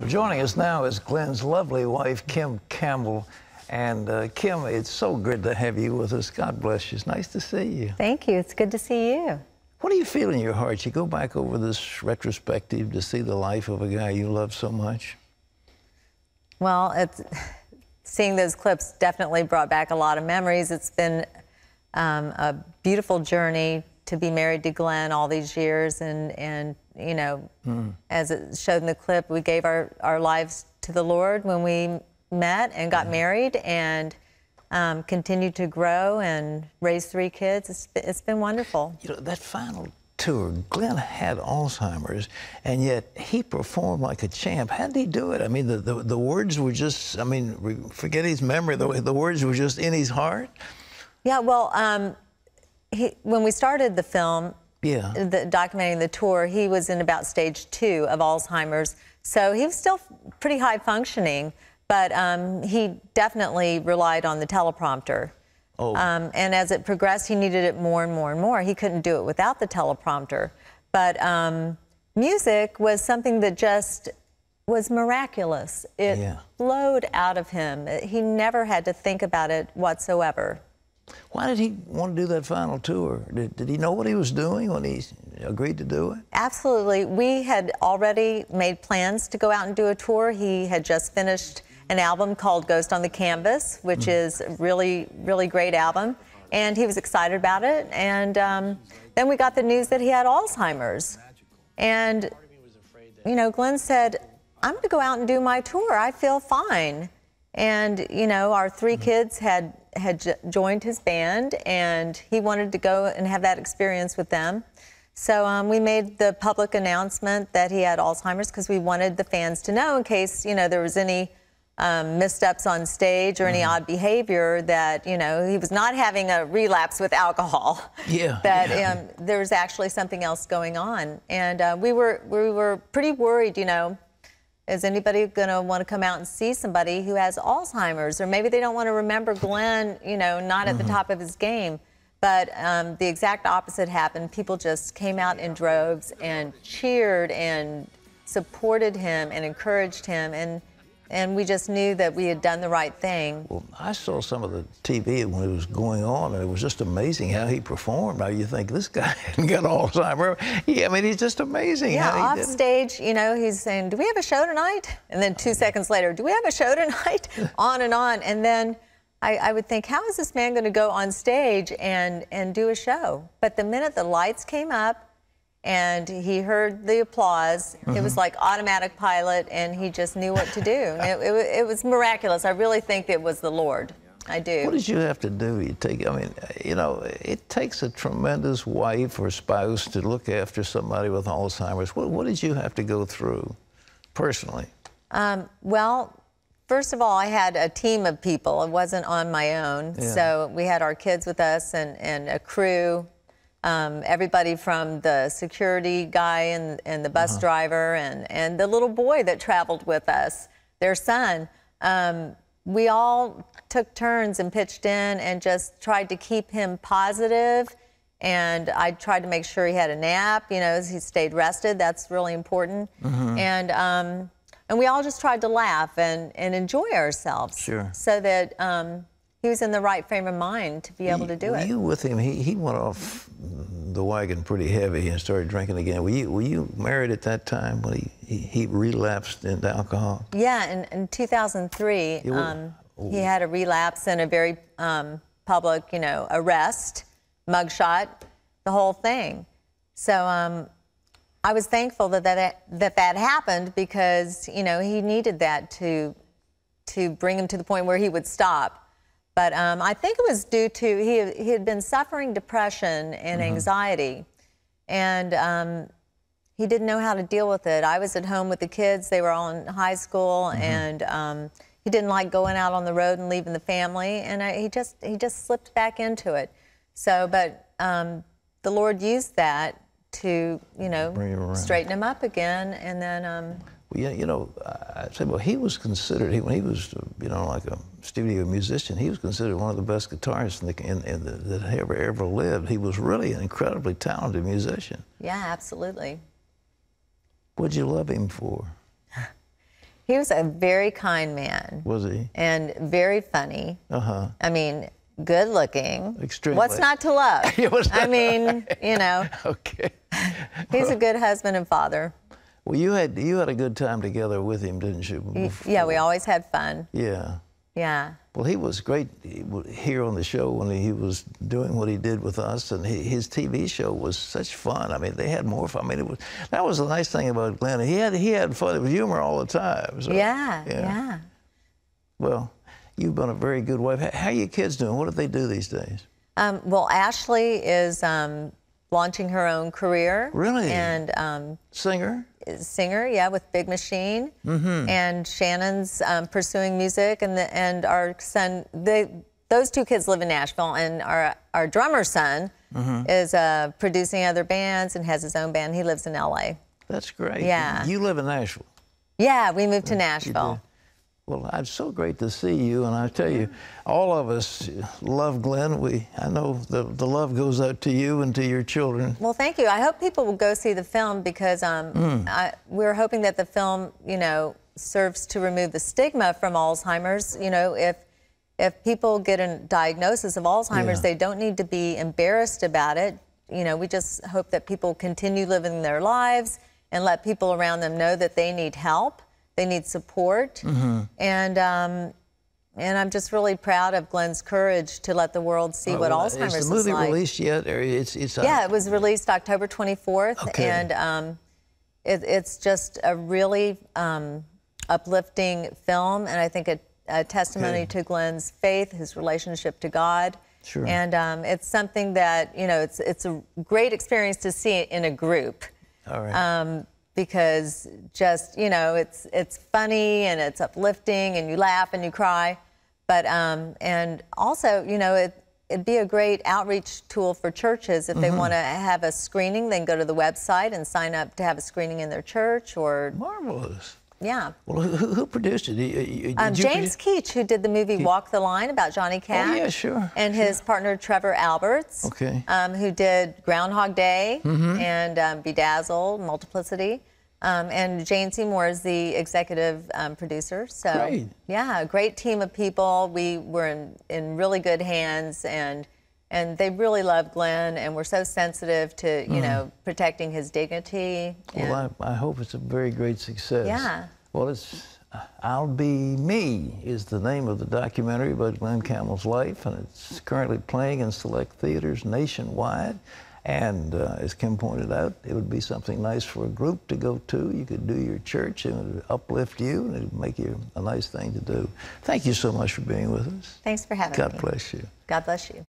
Joining us now is Glen's lovely wife, Glen Campbell. And Kim, it's so good to have you with us. God bless you. It's nice to see you. Thank you. It's good to see you. What do you feel in your heart? You go back over this retrospective to see the life of a guy you love so much. Well, seeing those clips definitely brought back a lot of memories. It's been a beautiful journey to be married to Glen all these years, and you know, as it showed in the clip, we gave our lives to the Lord when we met and got married, and continued to grow and raise 3 kids. It's been wonderful. You know, that final tour, Glen had Alzheimer's, and yet he performed like a champ. How did he do it? I mean, the words were just, I mean, forget his memory, the words were just in his heart. Yeah, well, when we started the film, documenting the tour, he was in about stage 2 of Alzheimer's, so he was still pretty high functioning, but he definitely relied on the teleprompter. And as it progressed, he needed it more and more and more. He couldn't do it without the teleprompter. But music was something that just was miraculous. It flowed out of him. He never had to think about it whatsoever. Why did he want to do that final tour? Did he know what he was doing when he agreed to do it? Absolutely. We had already made plans to go out and do a tour. He had just finished an album called Ghost on the Canvas, which is a really, really great album. And he was excited about it. And then we got the news that he had Alzheimer's. And, you know, Glen said, I'm going to go out and do my tour. I feel fine. And, you know, our 3 kids had joined his band, and he wanted to go and have that experience with them. So we made the public announcement that he had Alzheimer's because we wanted the fans to know, in case, you know, there was any missteps on stage or any odd behavior, that, you know, he was not having a relapse with alcohol. That there was actually something else going on. And we were pretty worried, you know, is anybody going to want to come out and see somebody who has Alzheimer's? Or maybe they don't want to remember Glen, you know, not at the top of his game. But the exact opposite happened. People just came out in droves and cheered and supported him and encouraged him. And we just knew that we had done the right thing. Well, I saw some of the TV when it was going on, and it was just amazing how he performed. Now you think, this guy hadn't got Alzheimer's. Yeah, I mean, he's just amazing how he did it. Off stage, you know, he's saying, do we have a show tonight? And then 2 seconds later, do we have a show tonight? On and on. And then I would think, how is this man going to go on stage and do a show? But the minute the lights came up, and he heard the applause, it was like automatic pilot, and he just knew what to do. It was miraculous. I really think it was the Lord. I do. What did you have to do? I mean, you know, it takes a tremendous wife or spouse to look after somebody with Alzheimer's. What did you have to go through, personally? Well, first of all, I had a team of people. It wasn't on my own. So we had our kids with us and a crew. Everybody from the security guy and the bus driver and the little boy that traveled with us, their son. We all took turns and pitched in and just tried to keep him positive. And I tried to make sure he had a nap, you know, he stayed rested. That's really important. And we all just tried to laugh and enjoy ourselves. So that he was in the right frame of mind to be able to do it. Were you with him? He went off the wagon pretty heavy and started drinking again. Were you married at that time when he relapsed into alcohol? Yeah, in 2003, he had a relapse and a very public, you know, arrest, mugshot, the whole thing. So I was thankful that happened, because, you know, he needed that to bring him to the point where he would stop. But I think it was due to, he had been suffering depression and anxiety, and he didn't know how to deal with it. I was at home with the kids. They were all in high school, and he didn't like going out on the road and leaving the family, and he just slipped back into it. So, but the Lord used that to, you know, straighten him up again, and then... Well, you know, I said, well, he was considered, when he was, you know, like a studio musician, he was considered one of the best guitarists that ever lived. He was really an incredibly talented musician. Yeah, absolutely. What'd you love him for? He was a very kind man. Was he? And very funny. Uh-huh. I mean, good looking. Extremely. What's not to love? I mean, you know. Okay. He's a good husband and father. Well, you had a good time together with him, didn't you? Yeah, we always had fun. Yeah. Yeah. Well, he was great here on the show when he was doing what he did with us, and his TV show was such fun. I mean, they had more fun. I mean, that was the nice thing about Glenn. He had fun. It was humor all the time. So, yeah. Well, you've been a very good wife. How are your kids doing? What do they do these days? Well, Ashley is launching her own career. Really? And singer? Singer, yeah, with Big Machine. Mm-hmm. And Shannon's pursuing music, and our son, those two kids live in Nashville, and our drummer son is producing other bands and has his own band. He lives in L.A. That's great. Yeah. You live in Nashville? Yeah, we moved to Nashville. Well, it's so great to see you, and I tell you, all of us love Glenn. I know the love goes out to you and to your children. Well, thank you. I hope people will go see the film because we're hoping that the film, you know, serves to remove the stigma from Alzheimer's. You know, if people get a diagnosis of Alzheimer's, they don't need to be embarrassed about it. You know, we just hope that people continue living their lives and let people around them know that they need help. They need support, and I'm just really proud of Glenn's courage to let the world see what Alzheimer's is like. Is the movie released yet, or it's Yeah, it was released October 24th, and it's just a really uplifting film, and I think a testimony to Glenn's faith, his relationship to God. Sure. And it's something that, you know, it's a great experience to see it in a group. All right. Because just, you know, it's funny and it's uplifting and you laugh and you cry, but and also, you know, it'd be a great outreach tool for churches if they want to have a screening. They can go to the website and sign up to have a screening in their church. Or marvelous. Yeah. Well, who produced it? Did James Keach, who did the movie Walk the Line about Johnny Cash. Oh, yeah, sure. And his partner Trevor Alberts, who did Groundhog Day and Bedazzled, Multiplicity. And Jane Seymour is the executive producer. So, great. Yeah, a great team of people. We were in really good hands, and they really love Glenn, and we're so sensitive to, you know, protecting his dignity. Well, I hope it's a very great success. Yeah. Well, it's I'll Be Me is the name of the documentary about Glen Campbell's life, and it's currently playing in select theaters nationwide. And as Kim pointed out, it would be something nice for a group to go to. You could do your church, and it would uplift you, and it would make you a nice thing to do. Thank you so much for being with us. Thanks for having me. God bless you. God bless you.